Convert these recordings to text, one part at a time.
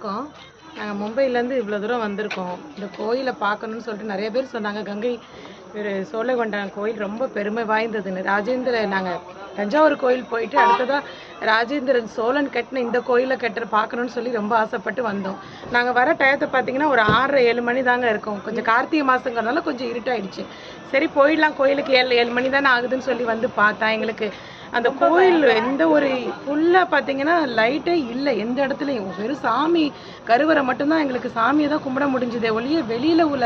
இருக்கோம். நாங்க மும்பையிலேருந்து இவ்வளோ தூரம் வந்திருக்கோம். இந்த கோயிலை பார்க்கணும்னு சொல்லிட்டு நிறைய பேர் சொன்னாங்க. கங்கை சோழகொண்டான் கோயில் ரொம்ப பெருமை வாய்ந்ததுன்னு. நாங்கள் தஞ்சாவூர் கோயில் போயிட்டு அடுத்ததாக ராஜேந்திரன் சோழன் கட்டின இந்த கோயிலை பார்க்கணும்னு சொல்லி ரொம்ப ஆசைப்பட்டு வந்தோம். நாங்கள் வர டயத்தை பார்த்தீங்கன்னா ஒரு 6:30-7 மணி தாங்க இருக்கும். கொஞ்சம் கார்த்திகை மாதங்கிறதுனால கொஞ்சம் இருட்டாயிடுச்சு. சரி போயிடலாம், கோயிலுக்கு 7 மணி தானே ஆகுதுன்னு சொல்லி வந்து பார்த்தா எங்களுக்கு அந்த கோயில் எந்த ஒரு ஃபுல்லாக பார்த்தீங்கன்னா லைட்டே இல்லை எந்த இடத்துலையும். வெறும் சாமி கருவறை மட்டும்தான் எங்களுக்கு சாமியை தான் கும்பிட முடிஞ்சதே ஒழிய வெளியில் உள்ள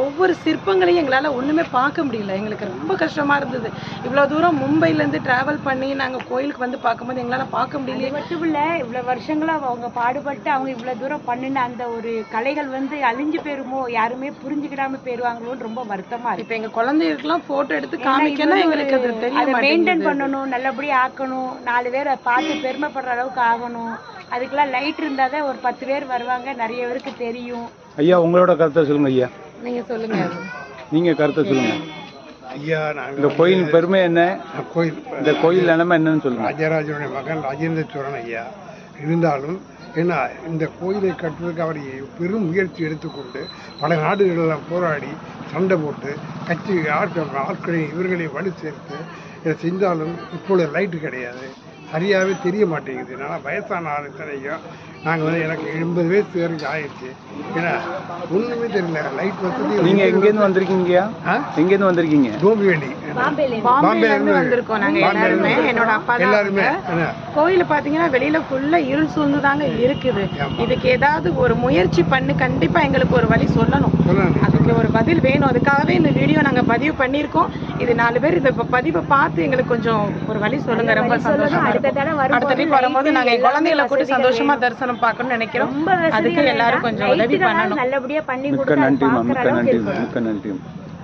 ஒவ்வொரு சிற்பங்களையும் எங்களால் ஒன்றுமே பார்க்க முடியல. எங்களுக்கு ரொம்ப கஷ்டமாக இருந்தது. இவ்வளோ தூரம் மும்பையிலேருந்து ட்ராவல் பண்ணி நாங்கள் கோயிலுக்கு வந்து பார்க்கும்போது எங்களால் பார்க்க முடியல. மட்டும் இல்லை, இவ்வளோ வருஷங்களாக அவங்க பாடுபட்டு அவங்க இவ்வளோ தூரம் பண்ணின அந்த ஒரு கலைகள் அழிஞ்சு போயிருமோ, யாருமே புரிஞ்சுக்கிடாம போயிடுவாங்களோன்னு ரொம்ப வருத்தமாக இருக்கு. இப்போ எங்கள் குழந்தைகளுக்குலாம் ஃபோட்டோ எடுத்து காமிக்கணும், எங்களுக்கு அது தெரிய மெயின்டைன் பண்ணணும், நல்லபடியாக ஆக்கணும், 4 பேரை பார்த்து பெருமைப்படுற அளவுக்கு ஆகணும். அதுக்கெல்லாம் லைட் இருந்தால் தான் ஒரு 10 பேர் வருவாங்க, நிறைய பேருக்கு தெரியும். ஐயா உங்களோட கருத்தை சொல்லுங்க. ஐயா நீங்கள் சொல்லுங்கள், நீங்கள் கருத்தை சொல்லுங்க. ஐயா இந்த கோயில் பெருமை என்ன, இந்த கோயில் நிலைமை என்னன்னு சொல்லுங்க. ராஜராஜனுடைய மகன் ராஜேந்திர சோழன் ஐயா இருந்தாலும் ஏன்னா இந்த கோயிலை கட்டுவதற்கு அவர் பெரும் முயற்சி எடுத்துக்கொண்டு பல நாடுகளெல்லாம் போராடி சண்டை போட்டு கட்சி ஆட்களை இவர்களை வலு சேர்த்து இதை செஞ்சாலும் இப்பொழுது லைட்டு கிடையாது, சரியாகவே தெரிய மாட்டேங்குது. என்னால் வயசான ஆள் இத்தனையும் நாங்கள் எனக்கு 80 வயசு வரைக்கும் ஆயிடுச்சு. ஏன்னா ஒன்றுமே தெரியல, லைட் வசதி. நீங்கள் எங்கேருந்து வந்திருக்கீங்கயா? எங்கேருந்து வந்திருக்கீங்க? டோம்பிவேலி, பாம்பேலேருந்து வந்திருக்கோம் நாங்கள் எல்லாருமே. என்னோட அப்பா எல்லாருமே. கோயிலை பார்த்தீங்கன்னா வெளியில் ஃபுல்லாக இருள் சூழ்ந்து தாங்க இருக்குது. இதுக்கு ஏதாவது ஒரு முயற்சி பண்ணி கண்டிப்பாக எங்களுக்கு ஒரு வழி சொல்லணும், அதுக்கு ஒரு பதில் வேணும். அதுக்காகவே இந்த வீடியோ நாங்கள் பதிவு பண்ணியிருக்கோம். இது 4 பேர் இந்த பதிவை பார்த்து எங்களுக்கு கொஞ்சம் ஒரு வழி சொல்லுங்க. ரொம்ப சந்தோஷம். அடுத்த வீக் வரும்போது நாங்கள் குழந்தைகளை கூட சந்தோஷமா தரிசனம் பார்க்கணும்னு நினைக்கிறோம். அதுக்கு எல்லாரும் கொஞ்சம் உதவி பண்ணணும். நல்லபடியா பண்ணி மிக்க நன்றிமா, மிக்க நன்றி, மிக்க நன்றி.